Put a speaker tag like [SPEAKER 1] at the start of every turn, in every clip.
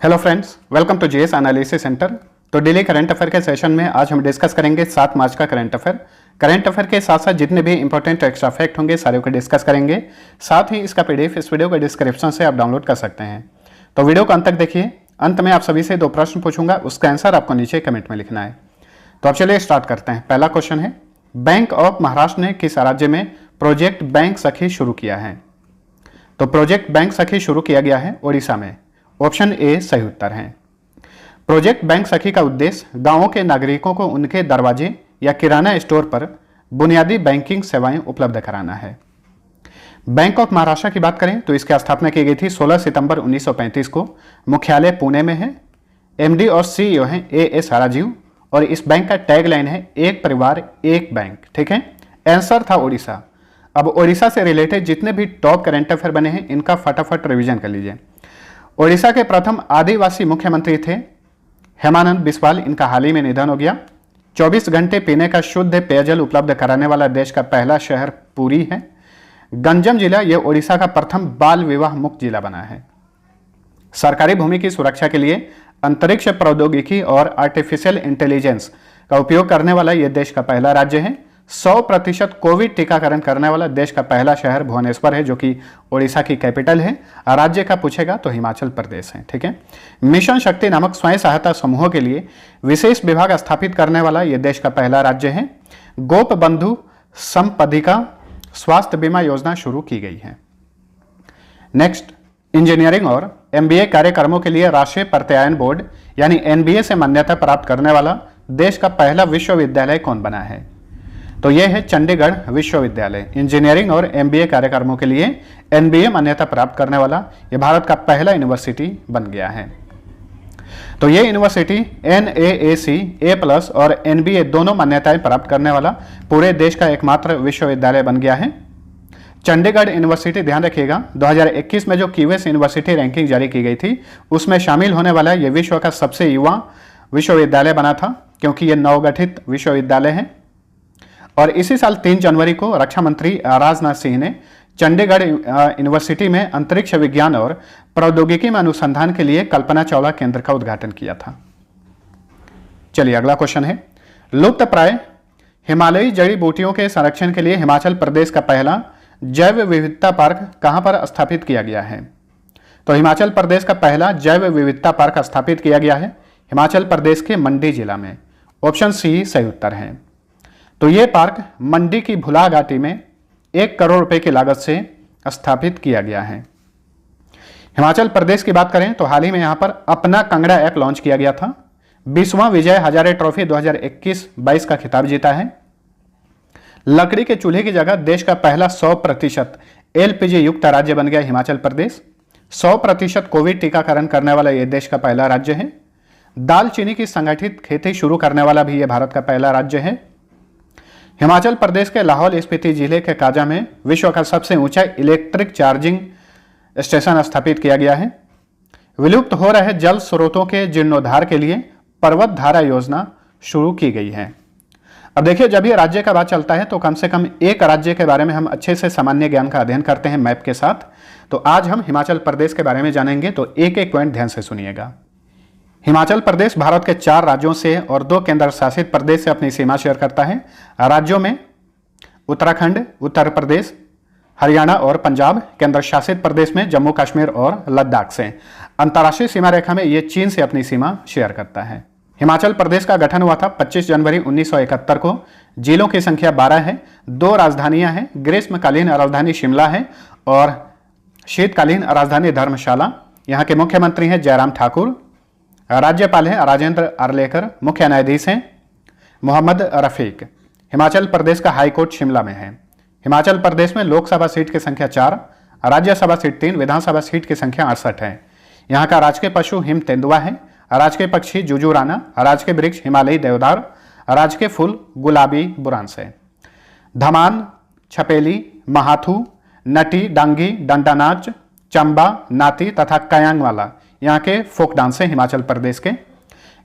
[SPEAKER 1] Hello friends, welcome to GS analysis centre. तो daily current affair के session में आज हम डिस्कस करेंगे 7 मार्च का करंट अफेयर। करंट अफेयर के साथ साथ जितने भी इंपॉर्टेंट एक्स्ट्रा फैक्ट होंगे सारे को डिस्कस करेंगे। साथ ही इसका पीडीएफ इस वीडियो के डिस्क्रिप्शन से आप डाउनलोड कर सकते हैं। तो वीडियो को अंत तक देखिए। अंत में आप सभी से 2 प्रश्न पूछूंगा, उसका आंसर आपको नीचे कमेंट में लिखना है। तो अब चलिए स्टार्ट करते हैं। पहला क्वेश्चन है, बैंक ऑफ महाराष्ट्र ने किस राज्य में प्रोजेक्ट बैंक सखी शुरू किया है? तो प्रोजेक्ट बैंक सखी शुरू किया गया है उड़ीसा में। ऑप्शन ए सही उत्तर है। प्रोजेक्ट बैंक सखी का उद्देश्य गांवों के नागरिकों को उनके दरवाजे या किराना स्टोर पर बुनियादी बैंकिंग सेवाएं उपलब्ध कराना है। बैंक ऑफ महाराष्ट्र की बात करें तो इसकी स्थापना की गई थी 16 सितंबर 1935 को। मुख्यालय पुणे में है। एमडी और सीईओ हैं एएस राजीव और इस बैंक का टैगलाइन है एक परिवार एक बैंक। ठीक है, आंसर था उड़ीसा। अब उड़ीसा से रिलेटेड जितने भी टॉप करंट अफेयर बने हैं इनका फटाफट रिवीजन कर लीजिए। ओडिशा के प्रथम आदिवासी मुख्यमंत्री थे हेमानंद बिस्वाल, इनका हाल ही में निधन हो गया। 24 घंटे पीने का शुद्ध पेयजल उपलब्ध कराने वाला देश का पहला शहर पुरी है। गंजम जिला यह ओडिशा का प्रथम बाल विवाह मुक्त जिला बना है। सरकारी भूमि की सुरक्षा के लिए अंतरिक्ष प्रौद्योगिकी और आर्टिफिशियल इंटेलिजेंस का उपयोग करने वाला यह देश का पहला राज्य है। 100% कोविड टीकाकरण करने वाला देश का पहला शहर भुवनेश्वर है, जो कि ओडिशा की कैपिटल है। राज्य का पूछेगा तो हिमाचल प्रदेश है। ठीक है, मिशन शक्ति नामक स्वयं सहायता समूहों के लिए विशेष विभाग स्थापित करने वाला यह देश का पहला राज्य है। गोप बंधु संपदिका स्वास्थ्य बीमा योजना शुरू की गई है। नेक्स्ट, इंजीनियरिंग और एमबीए कार्यक्रमों के लिए राष्ट्रीय प्रत्यायन बोर्ड यानी एनबीए से मान्यता प्राप्त करने वाला देश का पहला विश्वविद्यालय कौन बना है? तो यह है चंडीगढ़ विश्वविद्यालय। इंजीनियरिंग और एमबीए कार्यक्रमों के लिए एनबीए मान्यता प्राप्त करने वाला यह भारत का पहला यूनिवर्सिटी बन गया है। तो यह यूनिवर्सिटी NAAC A+ और एनबीए दोनों मान्यताएं प्राप्त करने वाला पूरे देश का एकमात्र विश्वविद्यालय बन गया है। चंडीगढ़ यूनिवर्सिटी, ध्यान रखिएगा, 2021 में जो क्यूएस यूनिवर्सिटी रैंकिंग जारी की गई थी उसमें शामिल होने वाला यह विश्व का सबसे युवा विश्वविद्यालय बना था, क्योंकि यह नवगठित विश्वविद्यालय है। और इसी साल 3 जनवरी को रक्षा मंत्री राजनाथ सिंह ने चंडीगढ़ यूनिवर्सिटी में अंतरिक्ष विज्ञान और प्रौद्योगिकी में अनुसंधान के लिए कल्पना चावला केंद्र का उद्घाटन किया था। चलिए अगला क्वेश्चन है, लुप्त प्राय हिमालयी जड़ी बूटियों के संरक्षण के लिए हिमाचल प्रदेश का पहला जैव विविधता पार्क कहां पर स्थापित किया गया है? तो हिमाचल प्रदेश का पहला जैव विविधता पार्क स्थापित किया गया है हिमाचल प्रदेश के मंडी जिला में। ऑप्शन सी सही उत्तर है। तो यह पार्क मंडी की भुला घाटी में 1 करोड़ रुपए की लागत से स्थापित किया गया है। हिमाचल प्रदेश की बात करें तो हाल ही में यहां पर अपना कांगड़ा ऐप लॉन्च किया गया था। 20वां विजय हजारे ट्रॉफी 2021-22 का खिताब जीता है। लकड़ी के चूल्हे की जगह देश का पहला 100% LPG युक्त राज्य बन गया हिमाचल प्रदेश। 100% कोविड टीकाकरण करने वाला यह देश का पहला राज्य है। दालचीनी की संगठित खेती शुरू करने वाला भी यह भारत का पहला राज्य है। हिमाचल प्रदेश के लाहौल स्पीति जिले के काजा में विश्व का सबसे ऊंचा इलेक्ट्रिक चार्जिंग स्टेशन स्थापित किया गया है। विलुप्त हो रहे जल स्रोतों के जीर्णोद्धार के लिए पर्वत धारा योजना शुरू की गई है। अब देखिए, जब ये राज्य का बात चलता है तो कम से कम एक राज्य के बारे में हम अच्छे से सामान्य ज्ञान का अध्ययन करते हैं मैप के साथ। तो आज हम हिमाचल प्रदेश के बारे में जानेंगे, तो एक एक पॉइंट ध्यान से सुनिएगा। हिमाचल प्रदेश भारत के 4 राज्यों से और 2 केंद्र शासित प्रदेश से अपनी सीमा शेयर करता है। राज्यों में उत्तराखंड, उत्तर प्रदेश, हरियाणा और पंजाब। केंद्र शासित प्रदेश में जम्मू कश्मीर और लद्दाख से। अंतर्राष्ट्रीय सीमा रेखा में यह चीन से अपनी सीमा शेयर करता है। हिमाचल प्रदेश का गठन हुआ था 25 जनवरी 1971 को। जिलों की संख्या 12 है। 2 राजधानियां हैं। ग्रीष्मकालीन राजधानी शिमला है और शीतकालीन राजधानी धर्मशाला। यहाँ के मुख्यमंत्री हैं जयराम ठाकुर। राज्यपाल हैं राजेंद्र आर्लेकर। मुख्य न्यायाधीश हैं मोहम्मद रफीक। हिमाचल प्रदेश का हाईकोर्ट शिमला में है। हिमाचल प्रदेश में लोकसभा सीट की संख्या 4, राज्यसभा सीट 3, विधानसभा सीट की संख्या 68 है। यहाँ का राजकीय पशु हिम तेंदुआ है। राजकीय पक्षी जुजुराना। राजकीय वृक्ष हिमालयी देवदार। राजकीय फूल गुलाबी बुरांस है। धमान, छपेली, महाथू, नटी, डांगी, डंडा नाच, चंबा, नाती तथा कयांगवाला यहाँ के फोक डांस है हिमाचल प्रदेश के।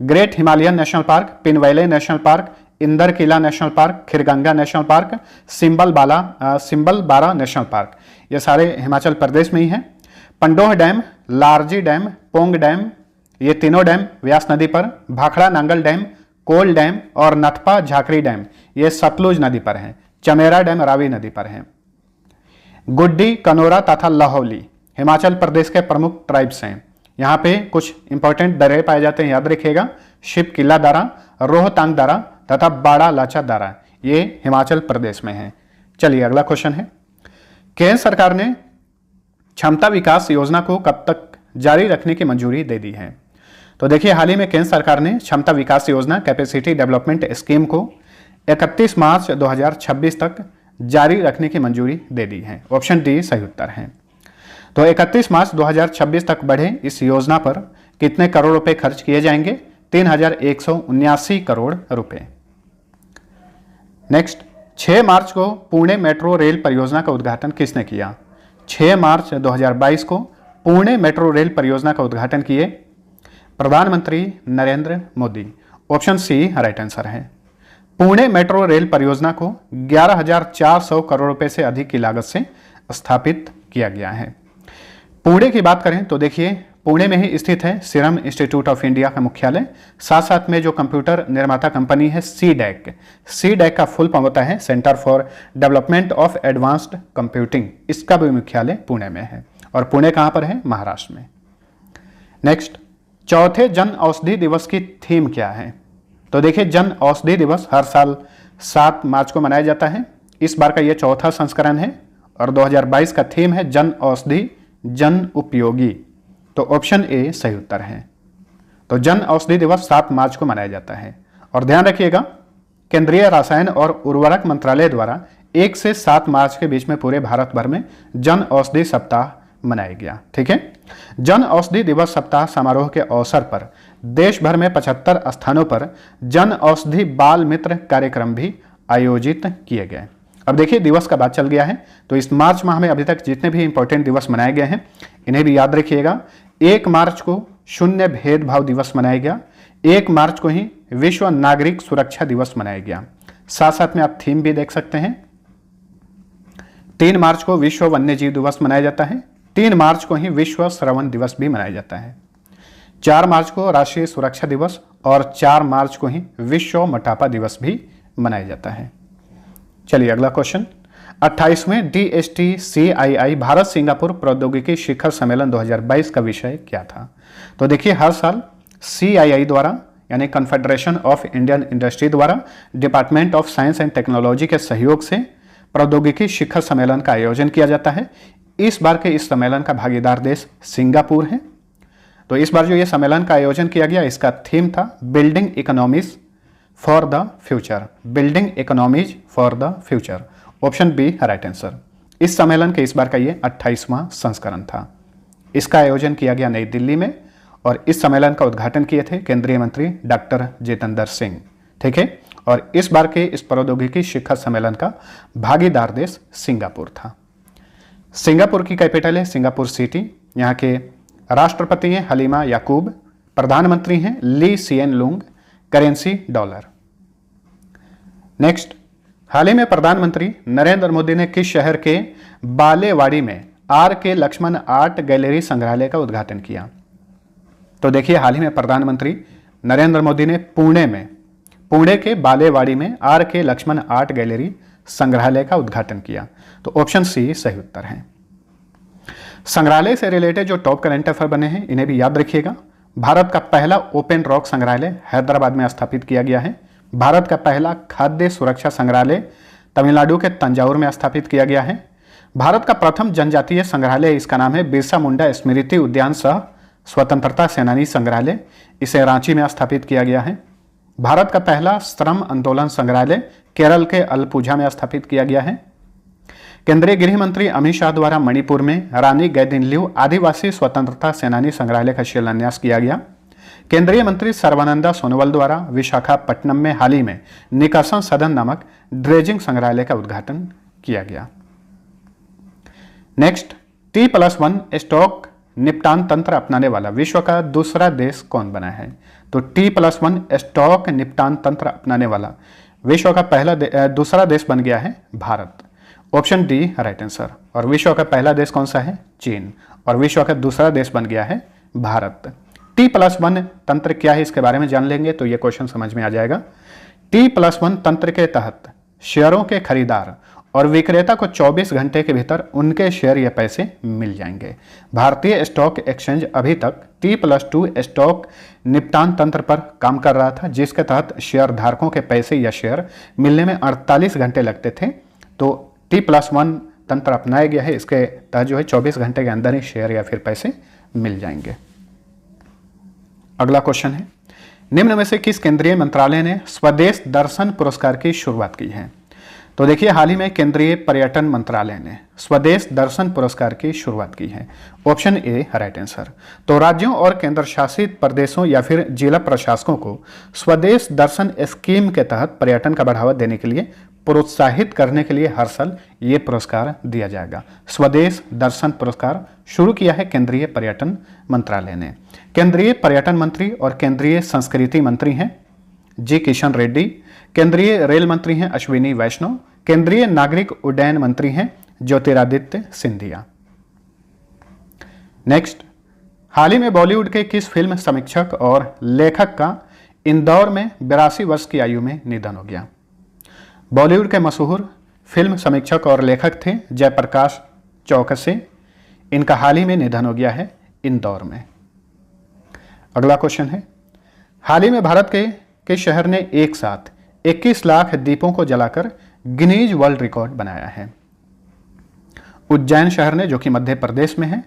[SPEAKER 1] Great Himalayan national park, Pin Valley national park, Inder Kila national park, Khirganga national park, Simbal Bara national park, ये सारे हिमाचल प्रदेश में ही हैं। Pandoh dam, Larji dam, Pong dam, ये तीनों डैम व्यास नदी पर, भाखड़ा नांगल डैम, कोल डैम और नथपा झाकरी डैम ये सतलुज नदी पर हैं। चमेरा डैम रावी नदी पर है। गुड्डी, कनोरा तथा लाहौली हिमाचल प्रदेश के प्रमुख ट्राइब्स हैं। यहाँ पे कुछ इंपॉर्टेंट दर्रे पाए जाते हैं, याद रखिएगा। शिप किला दर्रा, रोहतांग दर्रा तथा बाड़ा लाचा दर्रा ये हिमाचल प्रदेश में है। चलिए अगला क्वेश्चन है, केंद्र सरकार ने क्षमता विकास योजना को कब तक जारी रखने की मंजूरी दे दी है? तो देखिए, हाल ही में केंद्र सरकार ने क्षमता विकास योजना कैपेसिटी डेवलपमेंट स्कीम को 31 मार्च 2026 तक जारी रखने की मंजूरी दे दी है। ऑप्शन डी सही उत्तर है। तो 31 मार्च 2026 तक बढ़े इस योजना पर कितने करोड़ रुपए खर्च किए जाएंगे? 3179 करोड़ रुपए। नेक्स्ट, 6 मार्च को पुणे मेट्रो रेल परियोजना का उद्घाटन किसने किया? 6 मार्च 2022 को पुणे मेट्रो रेल परियोजना का उद्घाटन किए प्रधानमंत्री Narendra Modi. Option C right answer है। पुणे मेट्रो रेल परियोजना को 11,400 करोड़ रुपए से अधिक की लागत से स्थापित किया गया है। पुणे की बात करें तो देखिए, पुणे में ही स्थित है सीरम इंस्टीट्यूट ऑफ इंडिया का मुख्यालय। साथ साथ में जो कंप्यूटर निर्माता कंपनी है सीडैक का फुल फॉर्म होता है centre for development of advanced computing, इसका भी मुख्यालय पुणे में है। और पुणे कहां पर है? महाराष्ट्र में। नेक्स्ट, चौथे जन औषधि दिवस की थीम क्या है? तो देखिए, जन औषधि दिवस हर साल 7 मार्च को मनाया जाता है। इस बार का यह चौथा संस्करण है और 2022 का थीम है जन औषधि जन उपयोगी। तो ऑप्शन ए सही उत्तर है। तो जन औषधि दिवस 7 मार्च को मनाया जाता है। और ध्यान रखिएगा, केंद्रीय रसायन और उर्वरक मंत्रालय द्वारा 1 से 7 मार्च के बीच में पूरे भारत भर में जन औषधि सप्ताह मनाया गया। ठीक है। जन औषधि दिवस सप्ताह समारोह के अवसर पर देश भर में 75 स्थानों पर जन औषधि बाल मित्र कार्यक्रम भी आयोजित किए गए। अब देखिए, दिवस का बात चल गया है तो इस मार्च माह में अभी तक जितने भी इंपॉर्टेंट दिवस मनाए गए हैं इन्हें भी याद रखिएगा। 1 मार्च को शून्य भेदभाव दिवस मनाया गया। 1 मार्च को ही विश्व नागरिक सुरक्षा दिवस मनाया गया। साथ साथ में आप थीम भी देख सकते हैं। 3 मार्च को विश्व वन्य जीव दिवस मनाया जाता है। 3 मार्च को ही विश्व श्रवण दिवस भी मनाया जाता है। 4 मार्च को राष्ट्रीय सुरक्षा दिवस और 4 मार्च को ही विश्व मोटापा दिवस भी मनाया जाता है। चलिए अगला क्वेश्चन, 28वें DST-CII भारत सिंगापुर प्रौद्योगिकी शिखर सम्मेलन 2022 का विषय क्या था? तो देखिए, हर साल CII द्वारा यानी कन्फेडरेशन ऑफ इंडियन इंडस्ट्री द्वारा department of science and technology के सहयोग से प्रौद्योगिकी शिखर सम्मेलन का आयोजन किया जाता है। इस बार के इस सम्मेलन का भागीदार देश सिंगापुर है। तो इस बार जो ये सम्मेलन का आयोजन किया गया, इसका थीम था building economies for the future. Building economies for the future. Option B right answer. इस सम्मेलन के इस बार का ये 28वां संस्करण था। इसका आयोजन किया गया नई दिल्ली में और इस सम्मेलन का उद्घाटन किए थे केंद्रीय मंत्री डॉक्टर जितेंद्र सिंह। ठीक है। और इस बार के इस प्रौद्योगिकी शिखर सम्मेलन का भागीदार देश सिंगापुर था। सिंगापुर की कैपिटल है सिंगापुर सिटी। यहाँ के राष्ट्रपति हैं हलीमा याकूब, प्रधानमंत्री हैं ली सिएन लुंग, करेंसी डॉलर। नेक्स्ट, हाल ही में प्रधानमंत्री नरेंद्र मोदी ने किस शहर के बालेवाड़ी में RK लक्ष्मण आर्ट गैलरी संग्रहालय का उद्घाटन किया? तो देखिए, हाल ही में प्रधानमंत्री नरेंद्र मोदी ने पुणे के बालेवाड़ी में RK लक्ष्मण आर्ट गैलरी संग्रहालय का उद्घाटन किया। तो ऑप्शन सी सही उत्तर है। संग्रहालय से रिलेटेड जो टॉप करंट अफेयर बने हैं इन्हें भी याद रखिएगा। भारत का पहला ओपन रॉक संग्रहालय हैदराबाद में स्थापित किया गया है। भारत का पहला खाद्य सुरक्षा संग्रहालय तमिलनाडु के तंजावुर में स्थापित किया गया है। भारत का प्रथम जनजातीय संग्रहालय, इसका नाम है बिरसा मुंडा स्मृति उद्यान सह स्वतंत्रता सेनानी संग्रहालय, इसे रांची में स्थापित किया गया है। भारत का पहला श्रम आंदोलन संग्रहालय केरल के अलपुझा में स्थापित किया गया है। केंद्रीय गृह मंत्री अमित शाह द्वारा मणिपुर में रानी गैदिनलिउ आदिवासी स्वतंत्रता सेनानी संग्रहालय का शिलान्यास किया गया। केंद्रीय मंत्री सर्बानंद सोनोवाल द्वारा विशाखापट्टनम में हाल ही में निकासन सदन नामक ड्रेजिंग संग्रहालय का उद्घाटन किया गया। नेक्स्ट, T+1 स्टॉक निपटान तंत्र अपनाने वाला विश्व का दूसरा देश कौन बना है? तो T+1 स्टॉक निपटान तंत्र अपनाने वाला विश्व का दूसरा देश बन गया है Bharat. Option D right answer. और विश्व का पहला देश कौन सा है? चीन। और विश्व का दूसरा देश बन गया है भारत। T+1 तंत्र क्या है इसके बारे में जान लेंगे तो ये क्वेश्चन समझ में आ जाएगा। T+1 तंत्र के तहत शेयरों के खरीदार और विक्रेता को 24 घंटे के भीतर उनके शेयर या पैसे मिल जाएंगे। भारतीय स्टॉक एक्सचेंज अभी तक T+2 स्टॉक निपटान तंत्र पर काम कर रहा था, जिसके तहत शेयर धारकों के पैसे या शेयर मिलने में 48 घंटे लगते थे। तो T+1 तंत्र अपनाया गया है, इसके तहत जो है 24 घंटे के अंदर ही शेयर या फिर पैसे मिल जाएंगे। अगला क्वेश्चन है, निम्न में से किस केंद्रीय मंत्रालय ने स्वदेश दर्शन पुरस्कार की शुरुआत की है? तो देखिए, हाल ही में केंद्रीय पर्यटन मंत्रालय ने स्वदेश दर्शन पुरस्कार की शुरुआत की है। Option A right answer. तो राज्यों और केंद्र शासित प्रदेशों या फिर जिला प्रशासकों को स्वदेश दर्शन स्कीम के तहत पर्यटन का बढ़ावा देने के लिए प्रोत्साहित करने के लिए हर साल ये पुरस्कार दिया जाएगा। स्वदेश दर्शन पुरस्कार शुरू किया है केंद्रीय पर्यटन मंत्रालय ने। केंद्रीय पर्यटन मंत्री और केंद्रीय संस्कृति मंत्री हैं जी किशन रेड्डी, केंद्रीय रेल मंत्री हैं अश्विनी वैष्णव, केंद्रीय नागरिक उड्डयन मंत्री हैं ज्योतिरादित्य सिंधिया। नेक्स्ट, हाल ही में बॉलीवुड के किस फिल्म समीक्षक और लेखक का इंदौर में 82 वर्ष की आयु में निधन हो गया? बॉलीवुड के मशहूर फिल्म समीक्षक और लेखक थे जयप्रकाश चौकसे। इनका हाल ही में निधन हो गया है इंदौर में। अगला क्वेश्चन है, हाल ही में भारत के शहर ने एक साथ 21 लाख दीपों को जलाकर गिनीज वर्ल्ड रिकॉर्ड बनाया है। उज्जैन शहर ने, जो कि मध्य प्रदेश में है,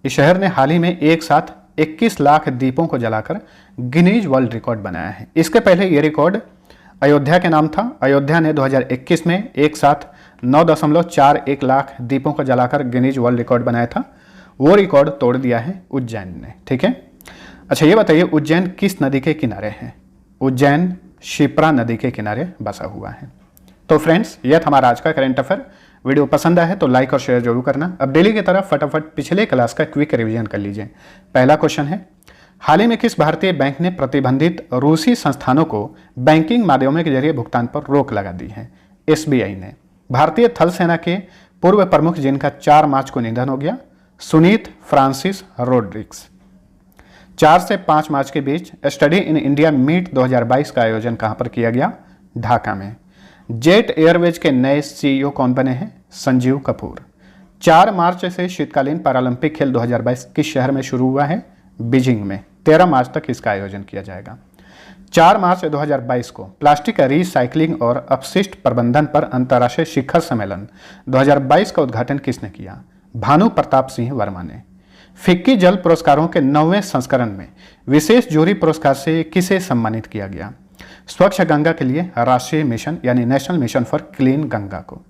[SPEAKER 1] इस शहर ने हाल ही में एक साथ 21 लाख दीपों को जलाकर गिनीज वर्ल्ड रिकॉर्ड बनाया है। इसके पहले ये रिकॉर्ड अयोध्या के नाम था। अयोध्या ने 2021 में एक साथ 9.41 लाख दीपों को जलाकर गिनीज वर्ल्ड रिकॉर्ड बनाया था। वो रिकॉर्ड तोड़ दिया है उज्जैन ने। ठीक है, अच्छा ये बताइए, उज्जैन किस नदी के किनारे है? उज्जैन शिप्रा नदी के किनारे बसा हुआ है। तो फ्रेंड्स, यह था हमारा आज का करंट अफेयर। वीडियो पसंद आया है तो लाइक और शेयर जरूर करना। अब डेली की तरफ फटाफट पिछले क्लास का क्विक रिवीजन कर लीजिए। पहला क्वेश्चन है, हाल ही में किस भारतीय बैंक ने प्रतिबंधित रूसी संस्थानों को बैंकिंग माध्यमों के जरिए भुगतान पर रोक लगा दी है? SBI ने। भारतीय थल सेना के पूर्व प्रमुख जिनका 4 मार्च को निधन हो गया, सुनीत फ्रांसिस रोड्रिग्स। 4 से 5 मार्च के बीच स्टडी इन इंडिया मीट 2022 का आयोजन कहां पर किया गया? ढाका में। जेट एयरवेज के नए CEO कौन बने हैं? संजीव कपूर। 4 मार्च से शीतकालीन पैरालंपिक खेल 2022 किस शहर में शुरू हुआ है? बीजिंग में। 13 मार्च तक इसका आयोजन किया जाएगा। 4 मार्च 2022 को प्लास्टिक रिसाइकलिंग और अपशिष्ट प्रबंधन पर अंतर्राष्ट्रीय शिखर सम्मेलन 2022 का उद्घाटन किसने किया? भानु प्रताप सिंह वर्मा ने। फिक्की जल पुरस्कारों के 9वें संस्करण में विशेष जूरी पुरस्कार से किसे सम्मानित किया गया? स्वच्छ गंगा के लिए राष्ट्रीय मिशन यानी national mission for clean Ganga को।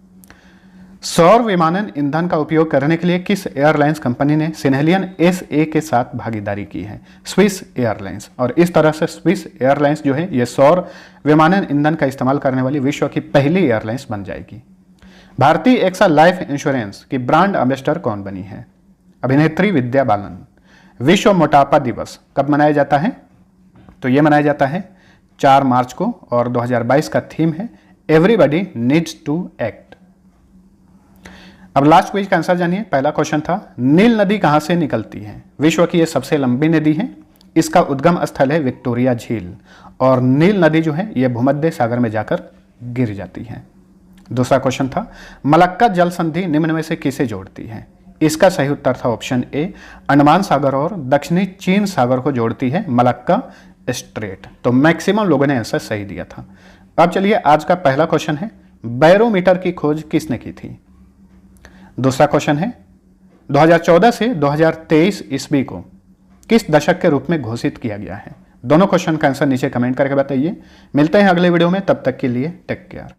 [SPEAKER 1] सौर विमानन ईंधन का उपयोग करने के लिए किस एयरलाइंस कंपनी ने सिनेलियन SA के साथ भागीदारी की है? Swiss airlines. और इस तरह से स्विस एयरलाइंस जो है ये सौर विमानन ईंधन का इस्तेमाल करने वाली विश्व की पहली एयरलाइंस बन जाएगी। भारतीय एक्सा लाइफ इंश्योरेंस की ब्रांड एम्बेसडर कौन बनी है? अभिनेत्री विद्या बालन। विश्व मोटापा दिवस कब मनाया जाता है? तो ये मनाया जाता है 4 मार्च को और 2022 का थीम है एवरीबॉडी नीड्स टू एक्ट। अब लास्ट क्विज का आंसर जानिए। पहला क्वेश्चन था, नील नदी कहां से निकलती है? विश्व की यह सबसे लंबी नदी है। इसका उद्गम स्थल है विक्टोरिया झील और नील नदी जो है यह भूमध्य सागर में जाकर गिर जाती है। दूसरा क्वेश्चन था, मलक्का जल संधि निम्न में से किसे जोड़ती है? इसका सही उत्तर था ऑप्शन ए, अंडमान सागर और दक्षिणी चीन सागर को जोड़ती है मलक्का स्ट्रेट। तो मैक्सिमम लोगों ने आंसर सही दिया था। अब चलिए आज का पहला क्वेश्चन है, बैरोमीटर की खोज किसने की थी? दूसरा क्वेश्चन है, 2014 से 2023 ईस्वी को किस दशक के रूप में घोषित किया गया है? दोनों क्वेश्चन का आंसर नीचे कमेंट करके बताइए। मिलते हैं अगले वीडियो में, तब तक के लिए टेक केयर।